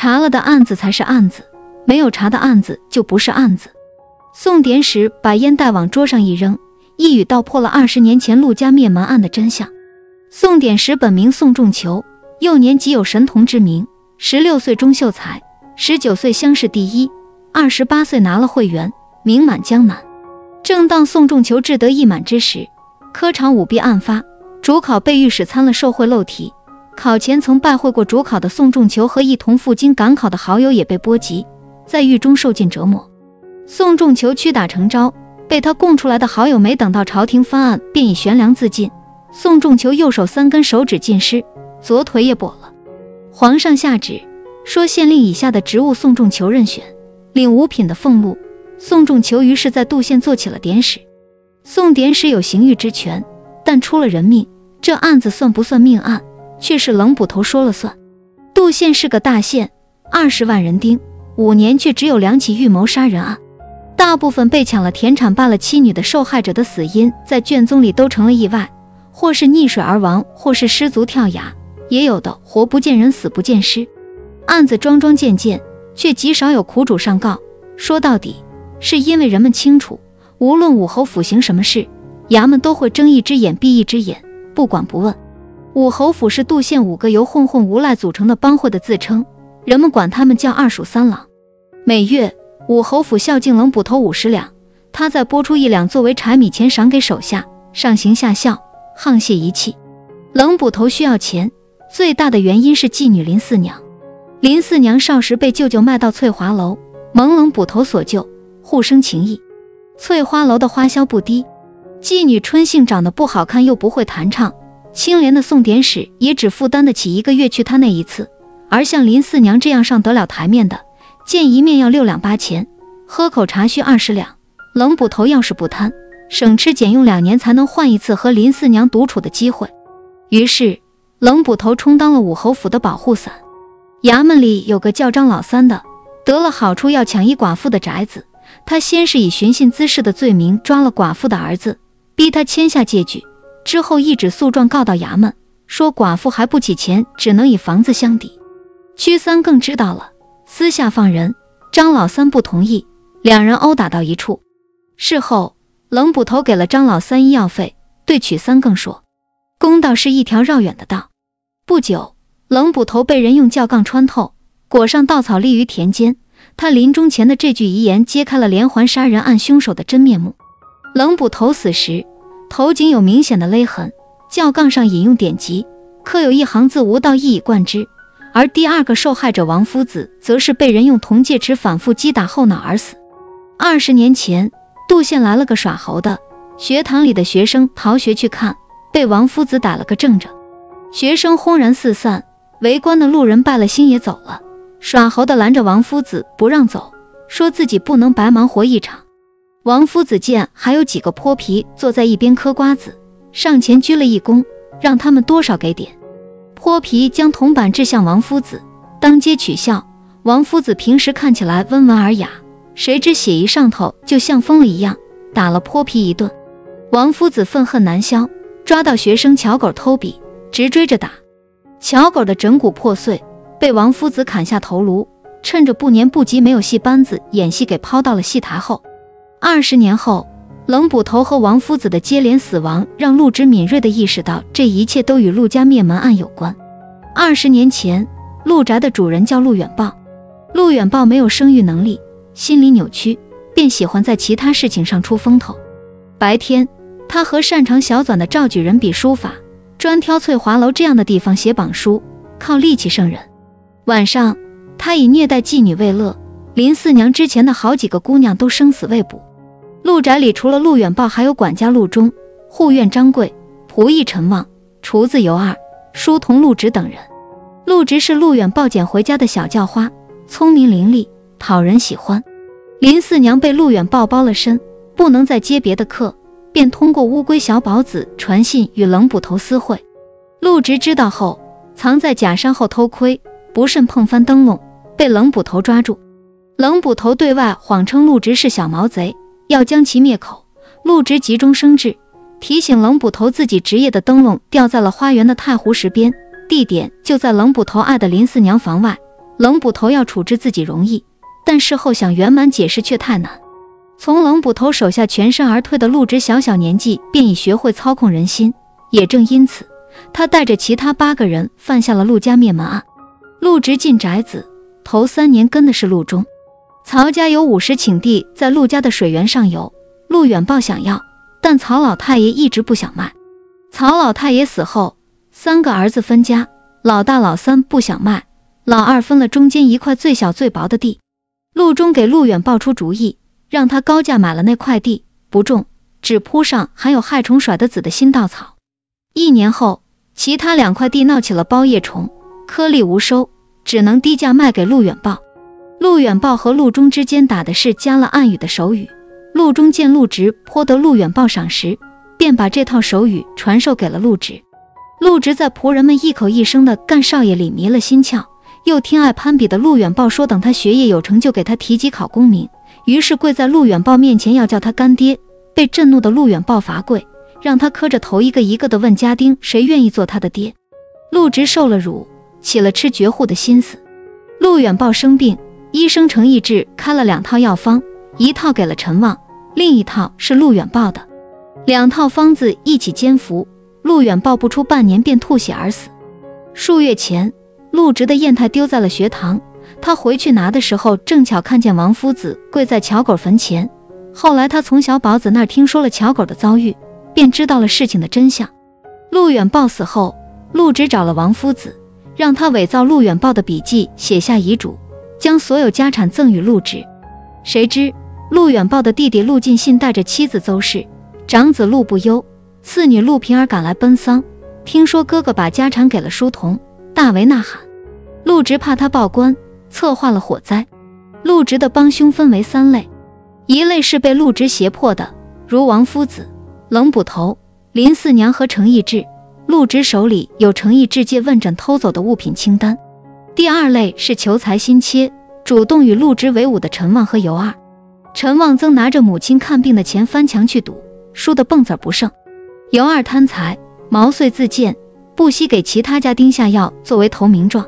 查了的案子才是案子，没有查的案子就不是案子。宋典史把烟袋往桌上一扔，一语道破了20年前陆家灭门案的真相。宋典史本名宋仲求，幼年即有神童之名，16岁中秀才，19岁乡试第一，28岁拿了会员，名满江南。正当宋仲求志得意满之时，科场舞弊案发，主考被御史参了受贿漏题，考前曾拜会过主考的宋仲求和一同赴京赶考的好友也被波及，在狱中受尽折磨。宋仲求屈打成招，被他供出来的好友没等到朝廷翻案，便以悬梁自尽。宋仲求右手3根手指尽失，左腿也跛了。皇上下旨说县令以下的职务宋仲求任选，领5品的俸禄。宋仲求于是在杜县做起了典史。宋典史有刑狱之权，但出了人命，这案子算不算命案，却是冷捕头说了算。杜县是个大县，20万人丁，5年却只有2起预谋杀人案。大部分被抢了田产罢了妻女的受害者的死因在卷宗里都成了意外，或是溺水而亡，或是失足跳崖，也有的活不见人死不见尸。案子桩桩件件，却极少有苦主上告。说到底是因为人们清楚，无论武侯府行什么事，衙门都会睁一只眼闭一只眼，不管不问。武侯府是杜县5个由混混无赖组成的帮会的自称，人们管他们叫二鼠三郎。每月武侯府孝敬冷捕头50两，他再拨出1两作为柴米钱赏给手下，上行下效，沆瀣一气。冷捕头需要钱，最大的原因是妓女林四娘。林四娘少时被舅舅卖到翠华楼，蒙冷捕头所救，互生情谊。翠花楼的花销不低，妓女春杏长得不好看又不会弹唱，清廉的宋典史也只负担得起1个月去他那一次，而像林四娘这样上得了台面的，见一面要6两8钱，喝口茶需20两。冷捕头要是不贪，省吃俭用2年才能换一次和林四娘独处的机会。于是冷捕头充当了武侯府的保护伞。衙门里有个叫张老三的，得了好处要抢一寡妇的宅子，他先是以寻衅滋事的罪名抓了寡妇的儿子，逼他签下借据，之后一纸诉状告到衙门，说寡妇还不起钱，只能以房子相抵。屈三更知道了，私下放人，张老三不同意，2人殴打到一处。事后冷捕头给了张老三医药费，对曲三更说，公道是一条绕远的道。不久冷捕头被人用教杠穿透，裹上稻草立于田间，他临终前的这句遗言揭开了连环杀人案凶手的真面目。冷捕头死时头颈有明显的勒痕，教杠上引用典籍，刻有一行字无道一以贯之，而第2个受害者王夫子则是被人用铜戒尺反复击打后脑而死。20年前杜县来了个耍猴的，学堂里的学生逃学去看，被王夫子打了个正着，学生轰然四散，围观的路人败了心也走了。耍猴的拦着王夫子不让走，说自己不能白忙活一场。王夫子见还有几个泼皮坐在一边嗑瓜子，上前鞠了一躬，让他们多少给点。泼皮将铜板掷向王夫子，当街取笑。王夫子平时看起来温文尔雅，谁知血一上头就像疯了一样，打了泼皮一顿。王夫子愤恨难消，抓到学生乔狗偷笔，直追着打。乔狗的枕骨破碎，被王夫子砍下头颅，趁着不年不及没有戏班子演戏给抛到了戏台后。20年后，冷捕头和王夫子的接连死亡让陆直敏锐地意识到这一切都与陆家灭门案有关。20年前，陆宅的主人叫陆远豹。陆远豹没有生育能力，心理扭曲，便喜欢在其他事情上出风头。白天他和擅长小纂的赵举人比书法，专挑翠华楼这样的地方写榜书，靠力气胜人。晚上他以虐待妓女为乐，林四娘之前的好几个姑娘都生死未卜。陆宅里除了陆远豹，还有管家陆忠、护院张贵、仆役陈旺、厨子尤二、书童陆直等人。陆直是陆远豹捡回家的小叫花，聪明伶俐，讨人喜欢。林四娘被陆远豹包了身，不能再接别的客，便通过乌龟小宝子传信与冷捕头私会。陆直知道后，藏在假山后偷窥，不慎碰翻灯笼，被冷捕头抓住。冷捕头对外谎称陆直是小毛贼，要将其灭口。陆直急中生智，提醒冷捕头自己职业的灯笼掉在了花园的太湖石边，地点就在冷捕头爱的林四娘房外。冷捕头要处置自己容易，但事后想圆满解释却太难。从冷捕头手下全身而退的陆直小年纪便已学会操控人心，也正因此，他带着其他8个人犯下了陆家灭门案。陆直进宅子，头3年跟的是陆中。曹家有50顷地在陆家的水源上游，陆远豹想要，但曹老太爷一直不想卖。曹老太爷死后，3个儿子分家，老大老三不想卖，老二分了中间一块最小最薄的地。陆中给陆远豹出主意，让他高价买了那块地，不种，只铺上含有害虫甩得籽的新稻草。1年后，其他2块地闹起了包叶虫，颗粒无收，只能低价卖给陆远豹。陆远豹和陆中之间打的是加了暗语的手语，陆中见陆直颇得陆远豹赏识，便把这套手语传授给了陆直。陆直在仆人们一口一声的干少爷里迷了心窍，又听爱攀比的陆远豹说等他学业有成就给他提级考功名，于是跪在陆远豹面前要叫他干爹。被震怒的陆远豹罚跪，让他磕着头一个一个的问家丁谁愿意做他的爹。陆直受了辱，起了吃绝户的心思。陆远豹生病，医生程义志开了2套药方，一套给了陈旺，另一套是陆远豹的。2套方子一起煎服，陆远豹不出半年便吐血而死。数月前，陆直的砚台丢在了学堂，他回去拿的时候，正巧看见王夫子跪在乔狗坟前。后来他从小宝子那儿听说了乔狗的遭遇，便知道了事情的真相。陆远豹死后，陆直找了王夫子，让他伪造陆远豹的笔记，写下遗嘱，将所有家产赠与陆直。谁知陆远豹的弟弟陆进信带着妻子邹氏、长子陆不忧、次女陆平儿赶来奔丧，听说哥哥把家产给了书童，大为呐喊。陆直怕他报官，策划了火灾。陆直的帮凶分为3类，一类是被陆直胁迫的，如王夫子、冷捕头、林四娘和程义志，陆直手里有程义志借问诊偷走的物品清单。第2类是求财心切，主动与陆直为伍的陈旺和尤二。陈旺曾拿着母亲看病的钱翻墙去赌，输得蹦子不剩。尤二贪财，毛遂自荐，不惜给其他家丁下药作为投名状。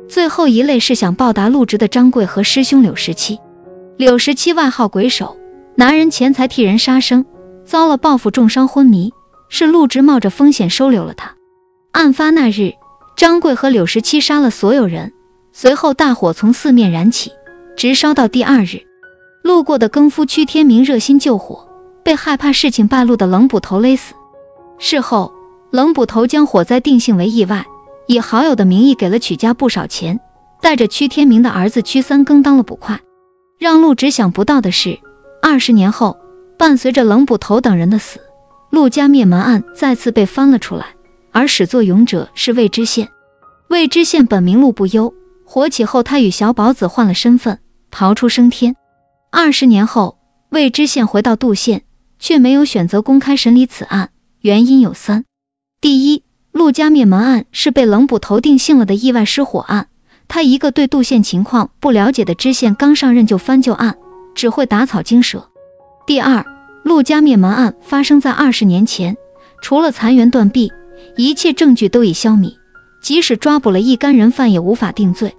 最后一类是想报答陆直的张贵和师兄柳十七。柳十七外号鬼手，拿人钱财替人杀生，遭了报复重伤昏迷，是陆直冒着风险收留了他。案发那日，张贵和柳十七杀了所有人，随后大火从4面燃起，直烧到第2日。路过的更夫屈天明热心救火，被害怕事情败露的冷捕头勒死。事后，冷捕头将火灾定性为意外，以好友的名义给了曲家不少钱，带着屈天明的儿子屈三更当了捕快。让陆直想不到的是，20年后，伴随着冷捕头等人的死，陆家灭门案再次被翻了出来，而始作俑者是魏知县。魏知县本名陆不忧，火起后他与小宝子换了身份，逃出升天。20年后，魏知县回到杜县，却没有选择公开审理此案，原因有3。第一，陆家灭门案是被冷捕头定性了的意外失火案，他一个对杜县情况不了解的知县刚上任就翻旧案，只会打草惊蛇。第二，陆家灭门案发生在20年前，除了残垣断壁，一切证据都已消弭，即使抓捕了一干人犯也无法定罪。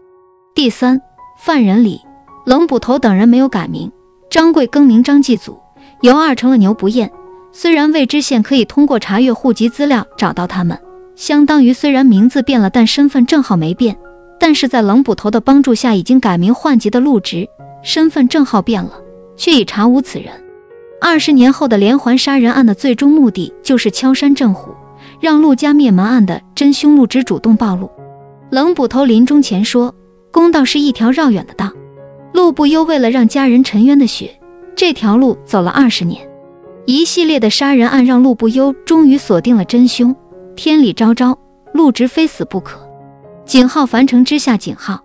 第三，犯人里，冷捕头等人没有改名，张贵更名张继祖，尤二成了牛不厌。虽然魏知县可以通过查阅户籍资料找到他们，相当于虽然名字变了但身份证号没变，但是在冷捕头的帮助下已经改名换籍的陆直，身份证号变了，却已查无此人。20年后的连环杀人案的最终目的就是敲山震虎，让陆家灭门案的真凶陆直主动暴露。冷捕头临终前说，公道是一条绕远的道。陆不忧为了让家人沉冤的血，这条路走了20年。一系列的杀人案让陆不忧终于锁定了真凶，天理昭昭，陆直非死不可。井号樊城之下井号。